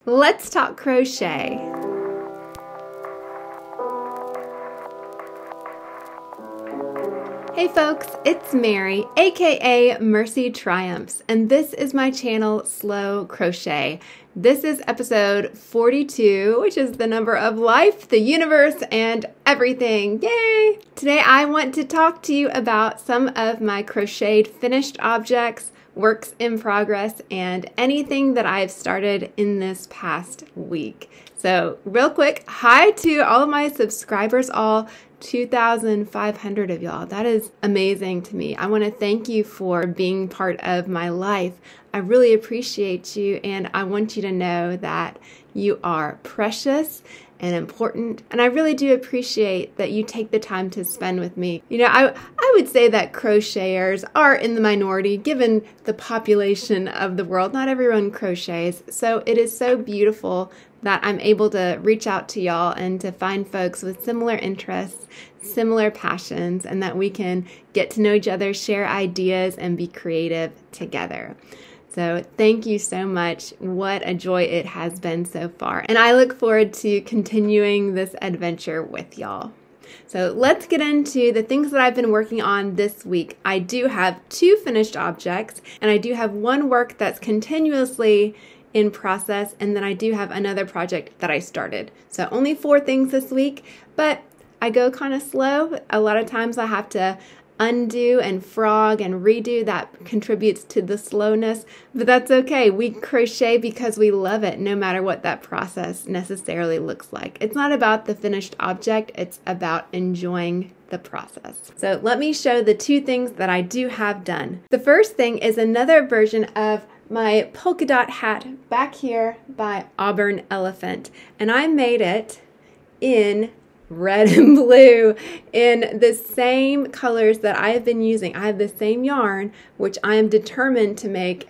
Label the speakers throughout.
Speaker 1: Let's talk crochet. Hey folks, it's Mary, aka MercyTriumphs, and this is my channel, Slow Crochet. This is episode 42, which is the number of life, the universe, and everything. Yay! Today I want to talk to you about some of my crocheted finished objects, works in progress, and anything that I've started in this past week. So real quick, hi to all of my subscribers, all 2,500 of y'all. That is amazing to me. I want to thank you for being part of my life. I really appreciate you, and I want you to know that you are precious and important, and I really do appreciate that you take the time to spend with me. You know, I would say that crocheters are in the minority given the population of the world. Not everyone crochets, so it is so beautiful that I'm able to reach out to y'all and to find folks with similar interests, similar passions, and that we can get to know each other, share ideas, and be creative together. So thank you so much. What a joy it has been so far. And I look forward to continuing this adventure with y'all. So let's get into the things that I've been working on this week. I do have 2 finished objects, and I do have one work that's continuously in process, and then I do have another project that I started. So only 4 things this week, but I go kind of slow. A lot of times I have to undo and frog and redo. That contributes to the slowness, but that's okay. We crochet because we love it, no matter what that process necessarily looks like. It's not about the finished object, it's about enjoying the process. So let me show the 2 things that I do have done. The first thing is another version of my polka dot hat back here by Auburn Elephant, and I made it in red and blue in the same colors that I have been using. I have the same yarn, which I am determined to make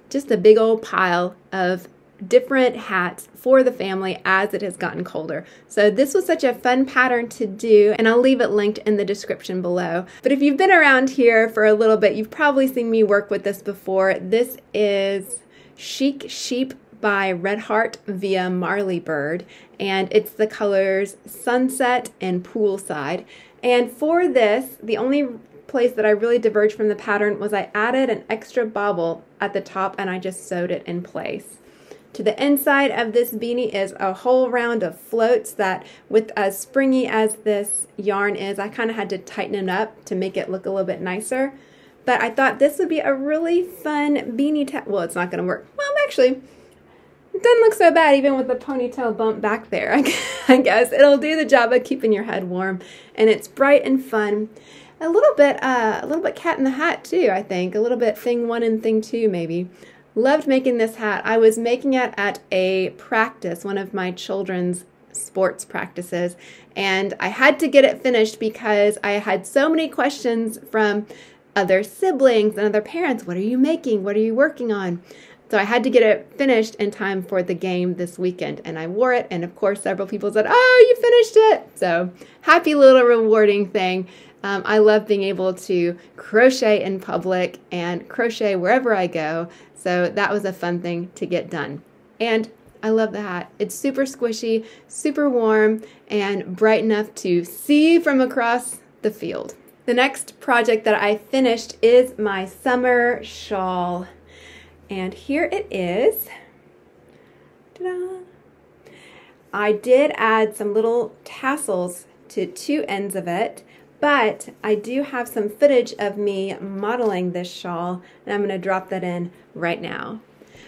Speaker 1: just a big old pile of different hats for the family as it has gotten colder. So this was such a fun pattern to do, and I'll leave it linked in the description below. But if you've been around here for a little bit, you've probably seen me work with this before. This is Chic Sheep by Red Heart via Marley Bird, and it's the colors Sunset and Poolside. And for this, the only place that I really diverged from the pattern was I added an extra bobble at the top and I just sewed it in place. To the inside of this beanie is a whole round of floats that, with as springy as this yarn is, I kind of had to tighten it up to make it look a little bit nicer. But I thought this would be a really fun beanie well, it's not going to work. Well, actually, it doesn't look so bad even with the ponytail bump back there. I guess it'll do the job of keeping your head warm, and it's bright and fun. A little bit Cat in the Hat too, I think. A little bit Thing 1 and Thing 2 maybe. Loved making this hat. I was making it at a practice, one of my children's sports practices, and I had to get it finished because I had so many questions from other siblings and other parents. What are you making? What are you working on? So I had to get it finished in time for the game this weekend, and I wore it, and of course several people said, oh, you finished it! So happy little rewarding thing. I love being able to crochet in public and crochet wherever I go, so that was a fun thing to get done. And I love the hat. It's super squishy, super warm, and bright enough to see from across the field. The next project that I finished is my summer shawl. And here it is. Ta-da! I did add some little tassels to 2 ends of it, but I do have some footage of me modeling this shawl, and I'm going to drop that in right now.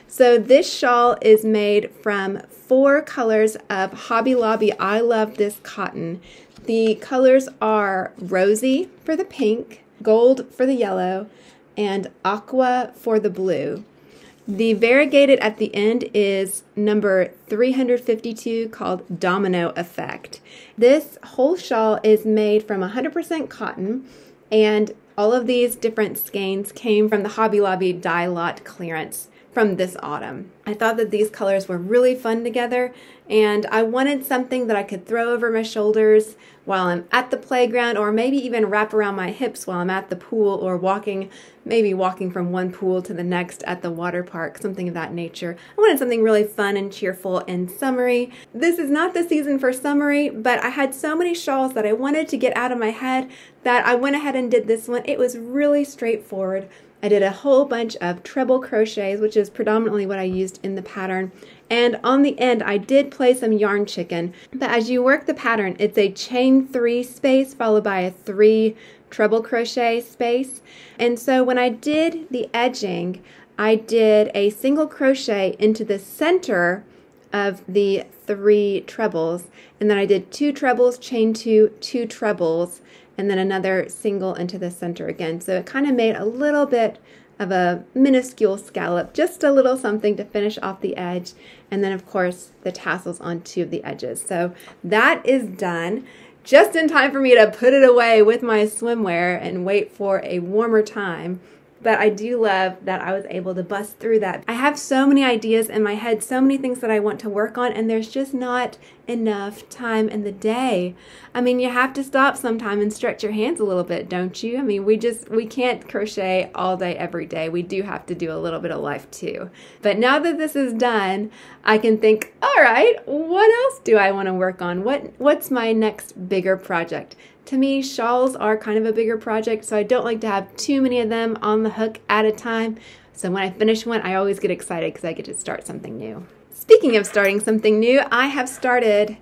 Speaker 1: So this shawl is made from 4 colors of Hobby Lobby I Love This cotton. The colors are rosy for the pink, gold for the yellow, and aqua for the blue. The variegated at the end is number 352, called Domino Effect. This whole shawl is made from 100% cotton, and all of these different skeins came from the Hobby Lobby Dye Lot clearance from this autumn. I thought that these colors were really fun together, and I wanted something that I could throw over my shoulders while I'm at the playground, or maybe even wrap around my hips while I'm at the pool, or maybe walking from one pool to the next at the water park, something of that nature. I wanted something really fun and cheerful and summery. This is not the season for summery, but I had so many shawls that I wanted to get out of my head that I went ahead and did this one. It was really straightforward. I did a whole bunch of treble crochets, which is predominantly what I used in the pattern. And on the end, I did play some yarn chicken. But as you work the pattern, it's a chain 3 space followed by a 3 treble crochet space. And so when I did the edging, I did a single crochet into the center of the 3 trebles. And then I did 2 trebles, chain 2, 2 trebles, and then another single into the center again. So it kind of made a little bit of a minuscule scallop, just a little something to finish off the edge. And then of course the tassels on 2 of the edges. So that is done. Just in time for me to put it away with my swimwear and wait for a warmer time. But I do love that I was able to bust through that. I have so many ideas in my head, so many things that I want to work on, and there's just not enough time in the day. I mean, you have to stop sometime and stretch your hands a little bit, don't you? I mean, we can't crochet all day, every day. We do have to do a little bit of life too. But now that this is done, I can think, all right, what else do I want to work on? What's my next bigger project? To me, shawls are kind of a bigger project, so I don't like to have too many of them on the hook at a time. So when I finish one, I always get excited because I get to start something new. Speaking of starting something new, I have started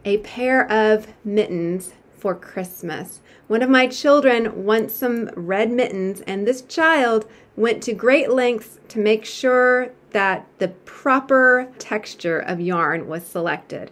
Speaker 1: a pair of mittens for Christmas. One of my children wants some red mittens, and this child went to great lengths to make sure that the proper texture of yarn was selected.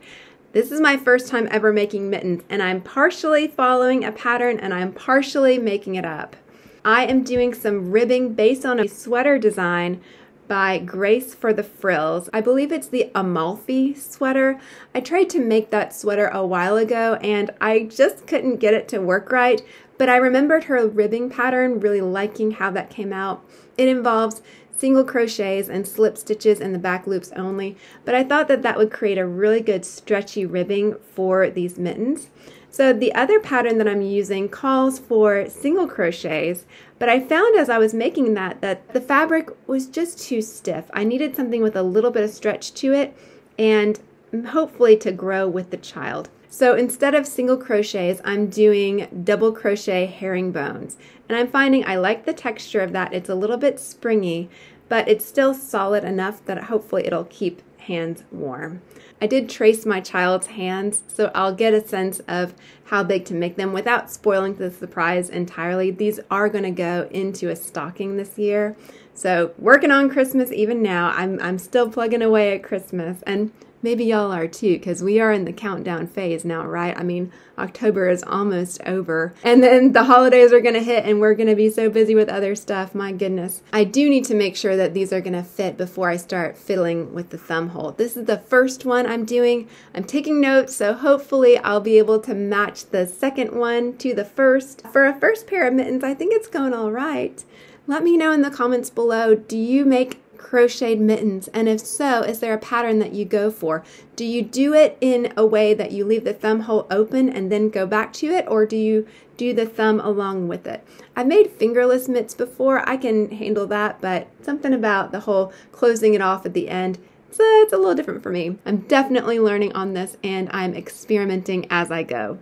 Speaker 1: This is my first time ever making mittens, and I'm partially following a pattern and I'm partially making it up. I am doing some ribbing based on a sweater design by Grace for the Frills. I believe it's the Amalfi sweater. I tried to make that sweater a while ago and I just couldn't get it to work right, but I remembered her ribbing pattern, really liking how that came out. It involves single crochets and slip stitches in the back loops only, but I thought that that would create a really good stretchy ribbing for these mittens. So the other pattern that I'm using calls for single crochets, but I found as I was making that the fabric was just too stiff. I needed something with a little bit of stretch to it and hopefully to grow with the child. So instead of single crochets, I'm doing double crochet herringbones. And I'm finding I like the texture of that. It's a little bit springy, but it's still solid enough that hopefully it'll keep hands warm. I did trace my child's hands, so I'll get a sense of how big to make them without spoiling the surprise entirely. These are going to go into a stocking this year. So working on Christmas even now, I'm still plugging away at Christmas, and maybe y'all are too, because we are in the countdown phase now, right? I mean, October is almost over, and then the holidays are going to hit, and we're going to be so busy with other stuff. My goodness. I do need to make sure that these are going to fit before I start fiddling with the thumb hole. This is the first one I'm doing. I'm taking notes, so hopefully I'll be able to match the second one to the first. For a first pair of mittens, I think it's going all right. Let me know in the comments below, do you make crocheted mittens? And if so, is there a pattern that you go for? Do you do it in a way that you leave the thumb hole open and then go back to it, or do you do the thumb along with it? I've made fingerless mitts before. I can handle that, but something about the whole closing it off at the end, it's a little different for me. I'm definitely learning on this, and I'm experimenting as I go.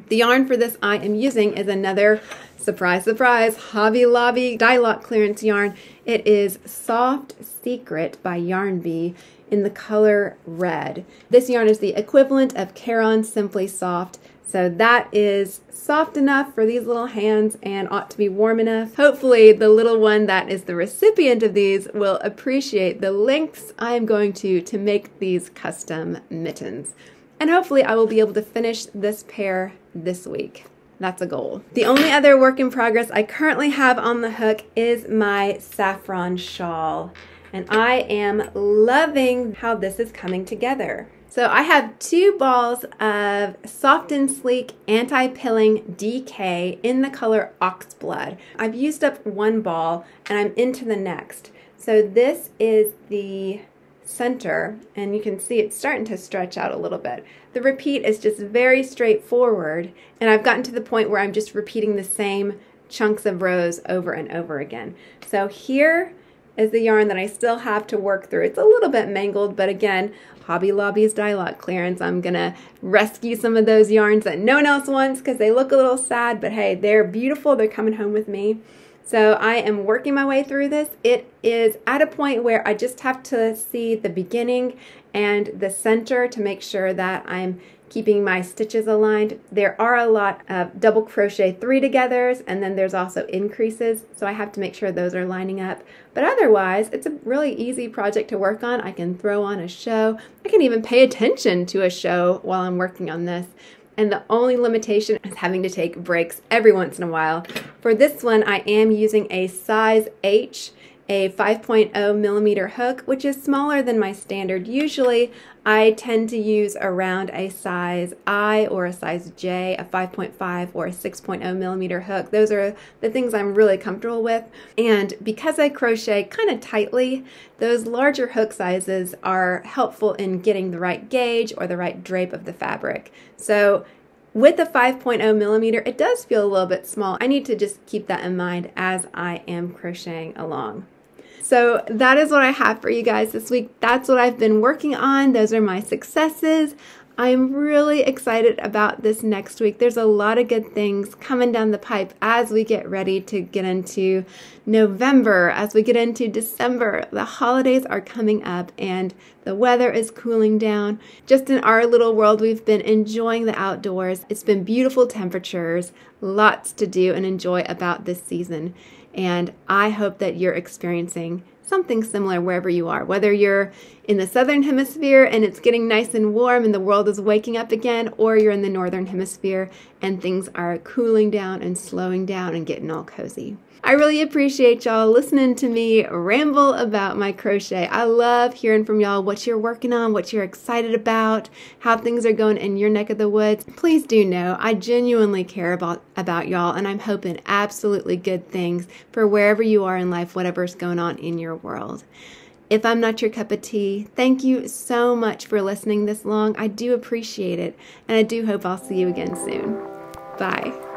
Speaker 1: The yarn for this I am using is another, surprise, surprise, Hobby Lobby dye lot clearance yarn. It is Soft Secret by Yarn Bee in the color red. This yarn is the equivalent of Caron Simply Soft, so that is soft enough for these little hands and ought to be warm enough. Hopefully the little one that is the recipient of these will appreciate the lengths I am going to make these custom mittens. And hopefully I will be able to finish this pair this week. That's a goal. The only other work in progress I currently have on the hook is my Saffron shawl. And I am loving how this is coming together. So I have 2 balls of Soft and Sleek Anti-Pilling DK in the color Oxblood. I've used up one ball and I'm into the next. So this is the center, and you can see it's starting to stretch out a little bit. The repeat is just very straightforward, and I've gotten to the point where I'm just repeating the same chunks of rows over and over again. So here is the yarn that I still have to work through. It's a little bit mangled, but again, Hobby Lobby's dye lot clearance. I'm gonna rescue some of those yarns that no one else wants because they look a little sad, but hey, they're beautiful. They're coming home with me. So I am working my way through this. It is at a point where I just have to see the beginning and the center to make sure that I'm keeping my stitches aligned. There are a lot of double crochet 3-togethers, and then there's also increases, so I have to make sure those are lining up. But otherwise, it's a really easy project to work on. I can throw on a show. I can even pay attention to a show while I'm working on this. And the only limitation is having to take breaks every once in a while. For this one, I am using a size H, a 5.0 millimeter hook, which is smaller than my standard. Usually, I tend to use around a size I or a size J, a 5.5 or a 6.0 millimeter hook. Those are the things I'm really comfortable with. And because I crochet kind of tightly, those larger hook sizes are helpful in getting the right gauge or the right drape of the fabric. So with the 5.0 millimeter, it does feel a little bit small. I need to just keep that in mind as I am crocheting along. So that is what I have for you guys this week. That's what I've been working on. Those are my successes. I'm really excited about this next week. There's a lot of good things coming down the pipe as we get ready to get into November, as we get into December. The holidays are coming up and the weather is cooling down. Just in our little world, we've been enjoying the outdoors. It's been beautiful temperatures, lots to do and enjoy about this season. And I hope that you're experiencing something similar wherever you are, whether you're in the southern hemisphere and it's getting nice and warm and the world is waking up again, or you're in the northern hemisphere and things are cooling down and slowing down and getting all cozy. I really appreciate y'all listening to me ramble about my crochet. I love hearing from y'all what you're working on, what you're excited about, how things are going in your neck of the woods. Please do know I genuinely care about y'all, and I'm hoping absolutely good things for wherever you are in life, whatever's going on in your world. If I'm not your cup of tea, thank you so much for listening this long. I do appreciate it, and I do hope I'll see you again soon. Bye.